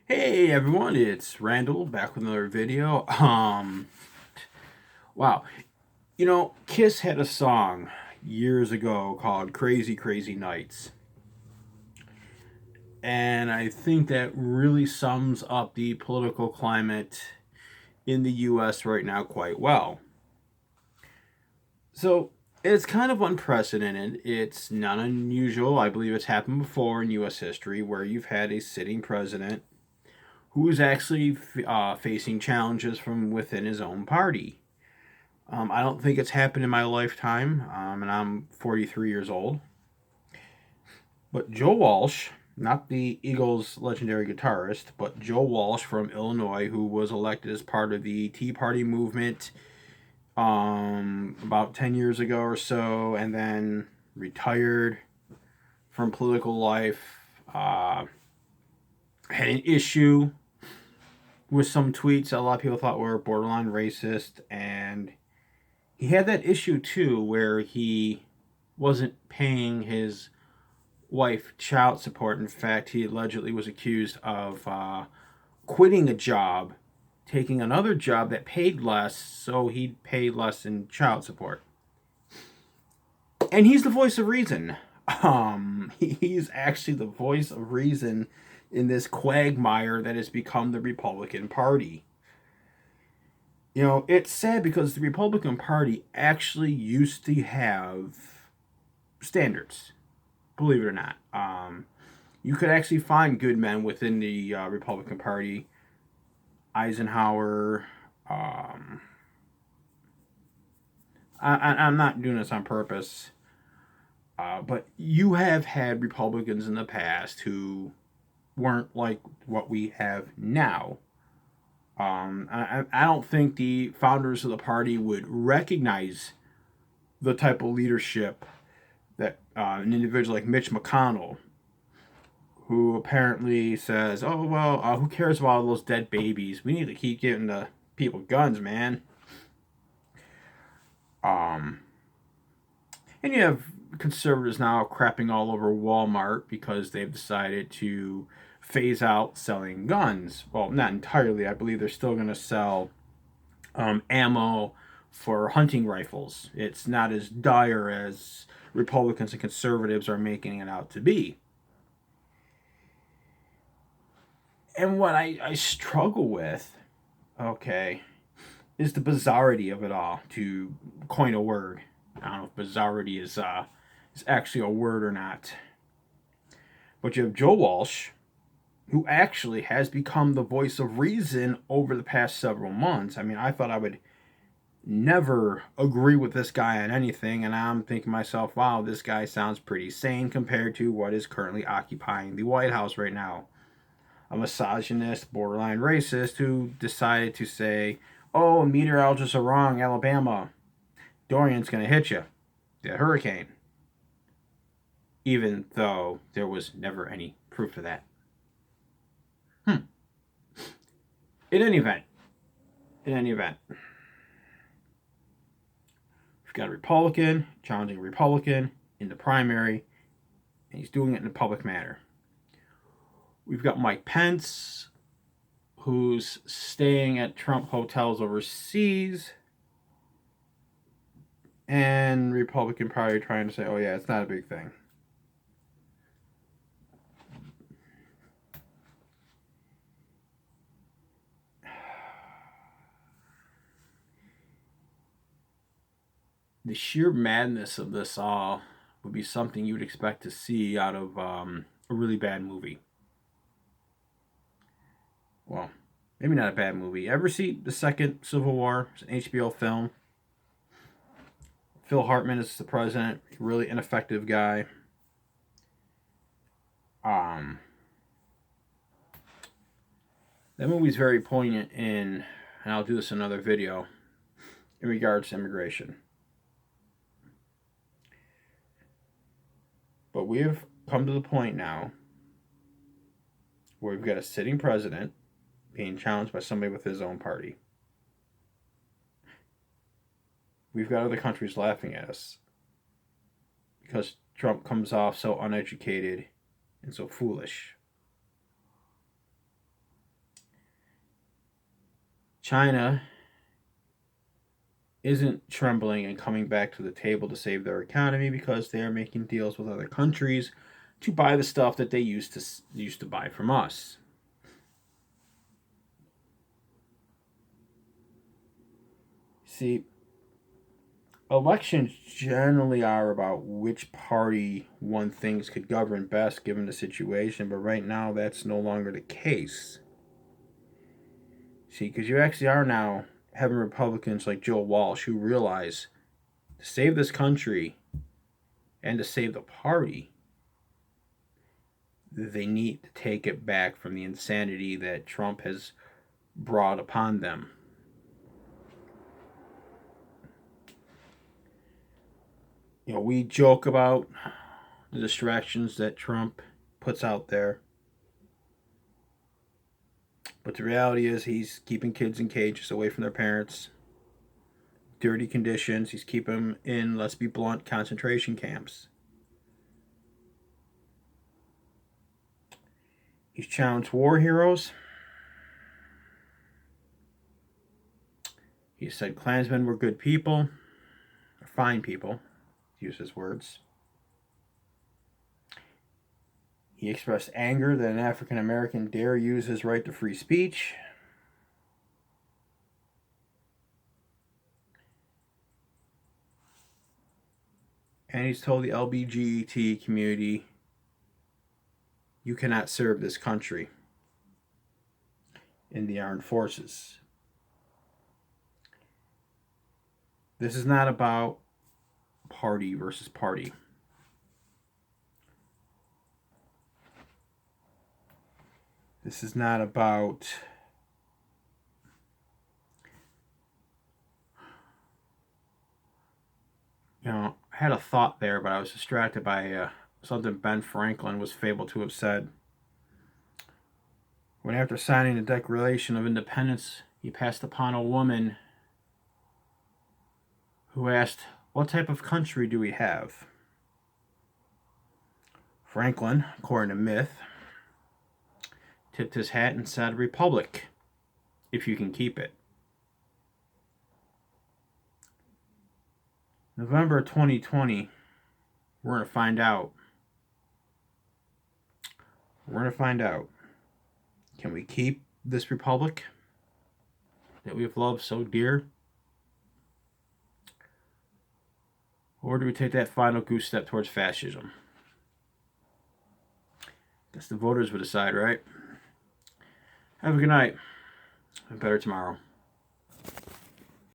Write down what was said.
Hey everyone, it's Randall back with another video. Wow. Kiss had a song years ago called Crazy Crazy Nights. And I think that really sums up the political climate in the US right now quite well. So, it's kind of unprecedented. It's not unusual. I believe it's happened before in US history where you've had a sitting president who is actually facing challenges from within his own party. I don't think it's happened in my lifetime, and I'm 43 years old. But Joe Walsh, not the Eagles' legendary guitarist, but Joe Walsh from Illinois, who was elected as part of the Tea Party movement about 10 years ago or so, and then retired from political life, had an issue with some tweets that a lot of people thought were borderline racist, and he had that issue too where he wasn't paying his wife child support. In fact, he allegedly was accused of quitting a job, taking another job that paid less, so he'd pay less in child support. And he's the voice of reason. He's actually the voice of reason in this quagmire that has become the Republican Party. It's sad because the Republican Party actually used to have standards, believe it or not. You could actually find good men within the Republican Party. Eisenhower. I'm not doing this on purpose, but you have had Republicans in the past who weren't like what we have now. I don't think the founders of the party would recognize the type of leadership that an individual like Mitch McConnell, who apparently says, "Oh well, who cares about all those dead babies? We need to keep giving the people guns, man." Um, and you have conservatives now crapping all over Walmart because they've decided to phase out selling guns. Well, not entirely. I believe they're still going to sell ammo for hunting rifles. It's not as dire as Republicans and conservatives are making it out to be. And what I struggle with, okay, is the bizarrety of it all, to coin a word. I don't know if bizarrety is actually a word or not. But you have Joe Walsh, who actually has become the voice of reason over the past several months. I mean, I thought I would never agree with this guy on anything, and I'm thinking to myself, wow, this guy sounds pretty sane compared to what is currently occupying the White House right now. A misogynist, borderline racist who decided to say, oh, meteorologists are wrong, Alabama. Dorian's going to hit you. The hurricane. Even though there was never any proof of that. In any event, we've got a Republican challenging a Republican in the primary, and he's doing it in a public manner. We've got Mike Pence, who's staying at Trump hotels overseas, and Republican Party trying to say, oh yeah, it's not a big thing. The sheer madness of this all would be something you would expect to see out of a really bad movie. Well, maybe not a bad movie. Ever see the second Civil War? It's an HBO film. Phil Hartman is the president, really ineffective guy. Um, that movie's very poignant and I'll do this in another video, in regards to immigration. But we have come to the point now where we've got a sitting president being challenged by somebody with his own party. We've got other countries laughing at us because Trump comes off so uneducated and so foolish. China isn't trembling and coming back to the table to save their economy because they are making deals with other countries to buy the stuff that they used to buy from us. See, elections generally are about which party one thinks could govern best given the situation, but right now that's no longer the case. See, because you actually are now having Republicans like Joe Walsh who realize to save this country and to save the party, they need to take it back from the insanity that Trump has brought upon them. You know, we joke about the distractions that Trump puts out there, but the reality is he's keeping kids in cages away from their parents, dirty conditions. He's keeping them in, let's be blunt, concentration camps. He's challenged war heroes. He said Klansmen were good people, or fine people, to use his words. He expressed anger that an African American dare use his right to free speech. And he's told the LGBT community, you cannot serve this country in the armed forces. This is not about party versus party. This is not about I had a thought there, but I was distracted by something Ben Franklin was fabled to have said. When after signing the Declaration of Independence, he passed upon a woman who asked, what type of country do we have? Franklin, according to myth, tipped his hat and said, republic, if you can keep it. November 2020, we're going to find out. We're going to find out. Can we keep this republic that we have loved so dear? Or do we take that final goose step towards fascism? Guess the voters will decide, right? Have a good night. Better tomorrow.